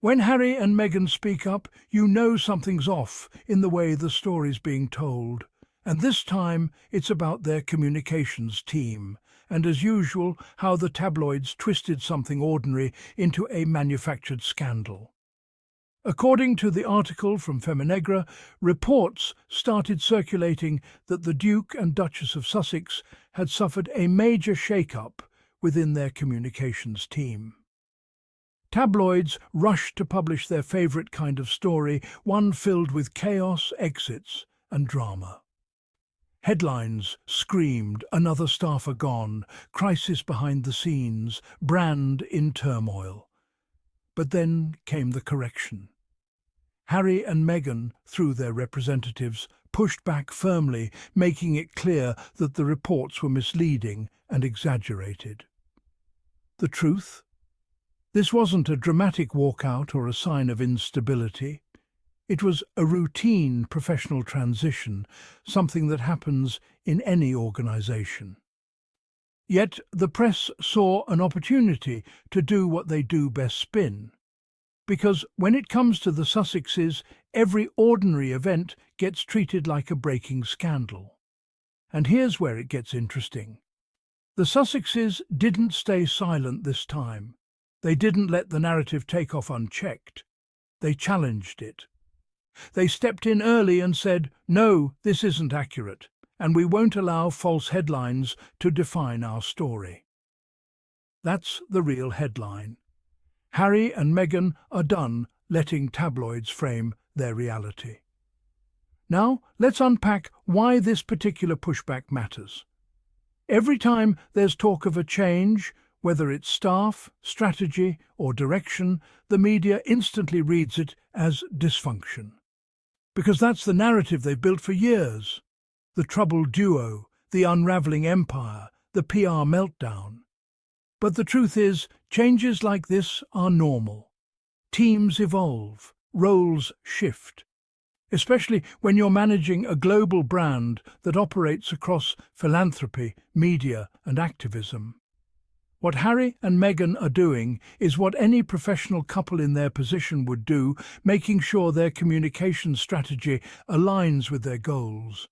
When Harry and Meghan speak up, you know something's off in the way the story's being told. And this time, it's about their communications team, and as usual, how the tabloids twisted something ordinary into a manufactured scandal. According to the article from Feminegra, reports started circulating that the Duke and Duchess of Sussex had suffered a major shake-up within their communications team. Tabloids rushed to publish their favourite kind of story, one filled with chaos, exits and drama. Headlines screamed, "Another staffer gone," "Crisis behind the scenes," "Brand in turmoil." But then came the correction. Harry and Meghan, through their representatives, pushed back firmly, making it clear that the reports were misleading and exaggerated. The truth? This wasn't a dramatic walkout or a sign of instability. It was a routine professional transition, something that happens in any organisation. Yet the press saw an opportunity to do what they do best: spin. Because when it comes to the Sussexes, every ordinary event gets treated like a breaking scandal. And here's where it gets interesting. The Sussexes didn't stay silent this time. They didn't let the narrative take off unchecked. They challenged it. They stepped in early and said, "No, this isn't accurate, and we won't allow false headlines to define our story." That's the real headline. Harry and Meghan are done letting tabloids frame their reality. Now, let's unpack why this particular pushback matters. Every time there's talk of a change, whether it's staff, strategy, or direction, the media instantly reads it as dysfunction. Because that's the narrative they've built for years. The troubled duo, the unravelling empire, the PR meltdown. But the truth is, changes like this are normal. Teams evolve, roles shift. Especially when you're managing a global brand that operates across philanthropy, media, and activism. What Harry and Meghan are doing is what any professional couple in their position would do, making sure their communication strategy aligns with their goals.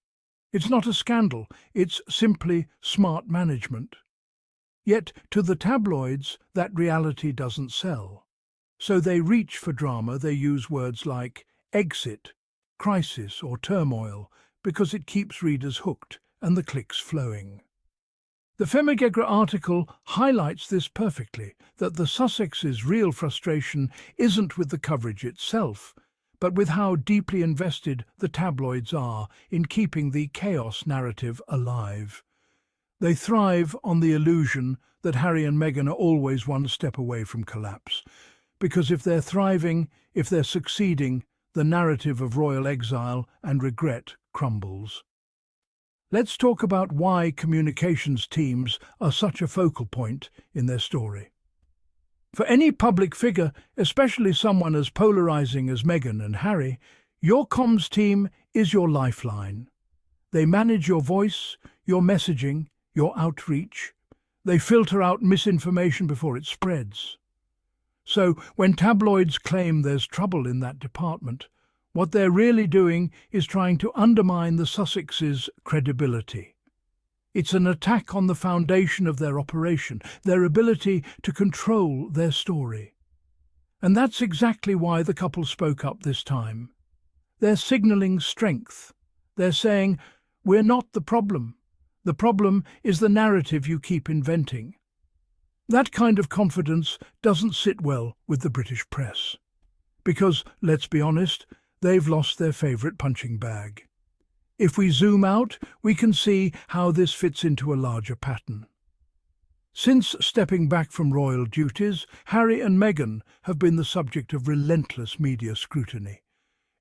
It's not a scandal, it's simply smart management. Yet to the tabloids, that reality doesn't sell. So they reach for drama. They use words like exit, crisis, or turmoil, because it keeps readers hooked and the clicks flowing. The Feminegra article highlights this perfectly, that the Sussexes' real frustration isn't with the coverage itself, but with how deeply invested the tabloids are in keeping the chaos narrative alive. They thrive on the illusion that Harry and Meghan are always one step away from collapse, because if they're thriving, if they're succeeding, the narrative of royal exile and regret crumbles. Let's talk about why communications teams are such a focal point in their story. For any public figure, especially someone as polarizing as Meghan and Harry, your comms team is your lifeline. They manage your voice, your messaging, your outreach. They filter out misinformation before it spreads. So when tabloids claim there's trouble in that department, what they're really doing is trying to undermine the Sussexes' credibility. It's an attack on the foundation of their operation, their ability to control their story. And that's exactly why the couple spoke up this time. They're signalling strength. They're saying, "We're not the problem. The problem is the narrative you keep inventing." That kind of confidence doesn't sit well with the British press. Because, let's be honest, they've lost their favourite punching bag. If we zoom out, we can see how this fits into a larger pattern. Since stepping back from royal duties, Harry and Meghan have been the subject of relentless media scrutiny.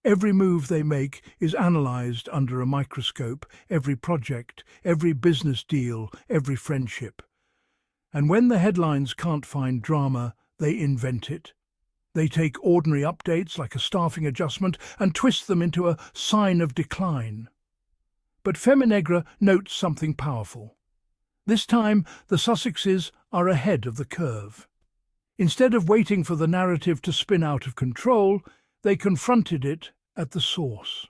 Every move they make is analysed under a microscope, every project, every business deal, every friendship. And when the headlines can't find drama, they invent it. They take ordinary updates like a staffing adjustment and twist them into a sign of decline. But Feminegra notes something powerful. This time, the Sussexes are ahead of the curve. Instead of waiting for the narrative to spin out of control, they confronted it at the source.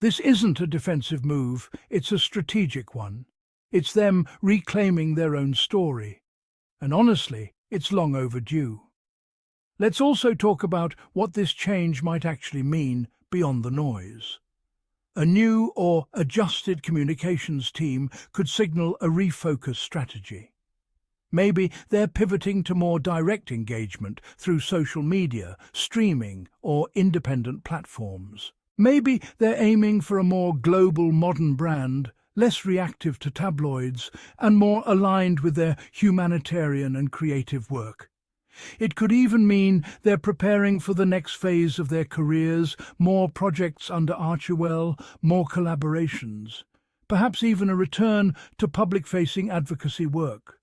This isn't a defensive move, it's a strategic one. It's them reclaiming their own story. And honestly, it's long overdue. Let's also talk about what this change might actually mean beyond the noise. A new or adjusted communications team could signal a refocused strategy. Maybe they're pivoting to more direct engagement through social media, streaming, or independent platforms. Maybe they're aiming for a more global modern brand, less reactive to tabloids, and more aligned with their humanitarian and creative work. It could even mean they're preparing for the next phase of their careers, more projects under Archewell, more collaborations, perhaps even a return to public-facing advocacy work.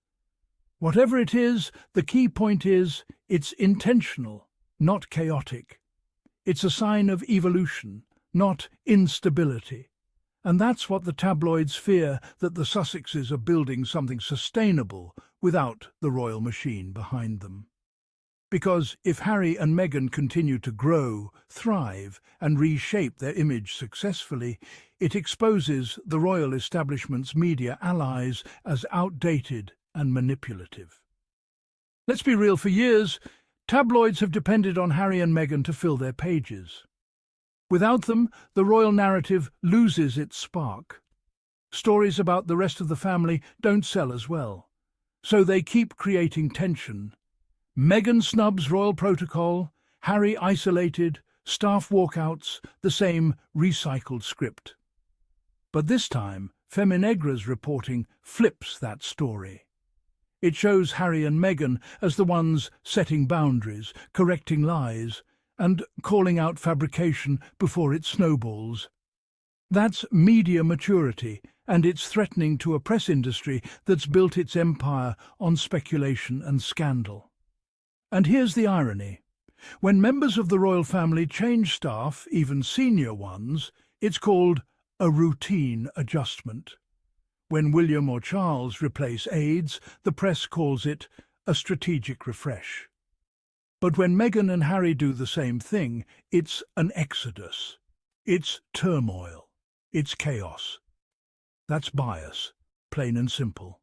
Whatever it is, the key point is it's intentional, not chaotic. It's a sign of evolution, not instability. And that's what the tabloids fear, that the Sussexes are building something sustainable without the royal machine behind them. Because if Harry and Meghan continue to grow, thrive, and reshape their image successfully, it exposes the royal establishment's media allies as outdated and manipulative. Let's be real, for years, tabloids have depended on Harry and Meghan to fill their pages. Without them, the royal narrative loses its spark. Stories about the rest of the family don't sell as well, so they keep creating tension. Meghan snubs royal protocol, Harry isolated, staff walkouts, the same recycled script. But this time, Feminegra's reporting flips that story. It shows Harry and Meghan as the ones setting boundaries, correcting lies, and calling out fabrication before it snowballs. That's media maturity, and it's threatening to a press industry that's built its empire on speculation and scandal. And here's the irony. When members of the royal family change staff, even senior ones, it's called a routine adjustment. When William or Charles replace aides, the press calls it a strategic refresh. But when Meghan and Harry do the same thing, it's an exodus. It's turmoil. It's chaos. That's bias, plain and simple.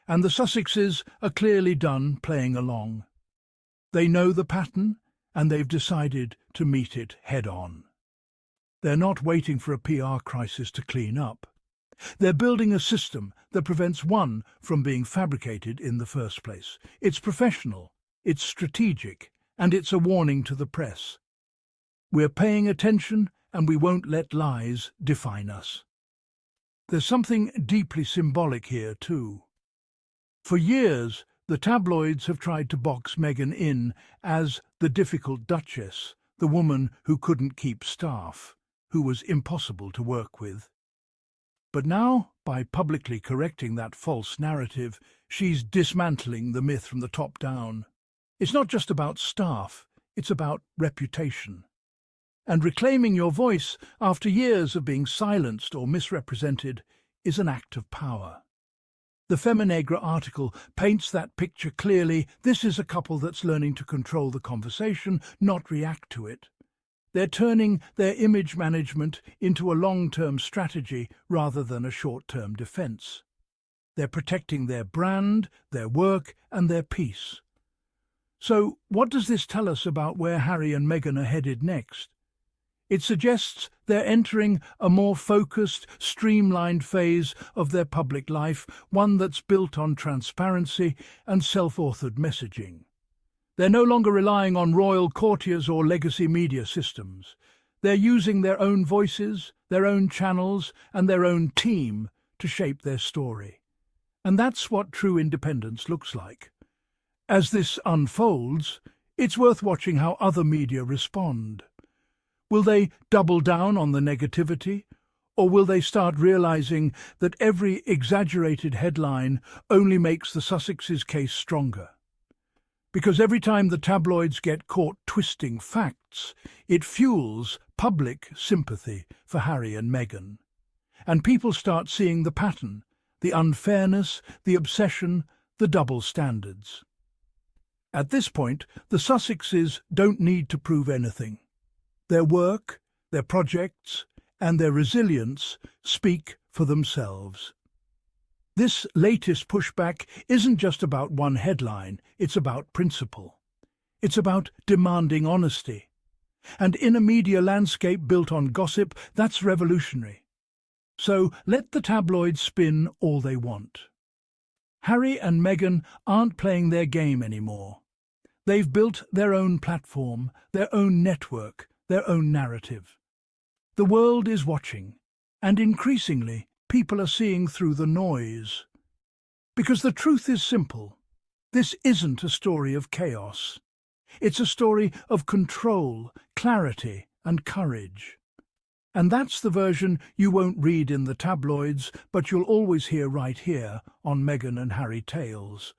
And the Sussexes are clearly done playing along. They know the pattern, and they've decided to meet it head-on. They're not waiting for a PR crisis to clean up. They're building a system that prevents one from being fabricated in the first place. It's professional, it's strategic, and it's a warning to the press. We're paying attention, and we won't let lies define us. There's something deeply symbolic here, too. For years, the tabloids have tried to box Meghan in as the difficult Duchess, the woman who couldn't keep staff, who was impossible to work with. But now, by publicly correcting that false narrative, she's dismantling the myth from the top down. It's not just about staff, it's about reputation. And reclaiming your voice after years of being silenced or misrepresented is an act of power. The Feminegra article paints that picture clearly. This is a couple that's learning to control the conversation, not react to it. They're turning their image management into a long-term strategy rather than a short-term defense. They're protecting their brand, their work, and their peace. So, what does this tell us about where Harry and Meghan are headed next? It suggests they're entering a more focused, streamlined phase of their public life, one that's built on transparency and self-authored messaging. They're no longer relying on royal courtiers or legacy media systems. They're using their own voices, their own channels, and their own team to shape their story. And that's what true independence looks like. As this unfolds, it's worth watching how other media respond. Will they double down on the negativity, or will they start realizing that every exaggerated headline only makes the Sussexes' case stronger? Because every time the tabloids get caught twisting facts, it fuels public sympathy for Harry and Meghan. And people start seeing the pattern, the unfairness, the obsession, the double standards. At this point, the Sussexes don't need to prove anything. Their work, their projects, and their resilience speak for themselves. This latest pushback isn't just about one headline, it's about principle. It's about demanding honesty. And in a media landscape built on gossip, that's revolutionary. So let the tabloids spin all they want. Harry and Meghan aren't playing their game anymore. They've built their own platform, their own network, their own narrative. The world is watching, and increasingly, people are seeing through the noise. Because the truth is simple. This isn't a story of chaos. It's a story of control, clarity, and courage. And that's the version you won't read in the tabloids, but you'll always hear right here on Meghan and Harry Tales.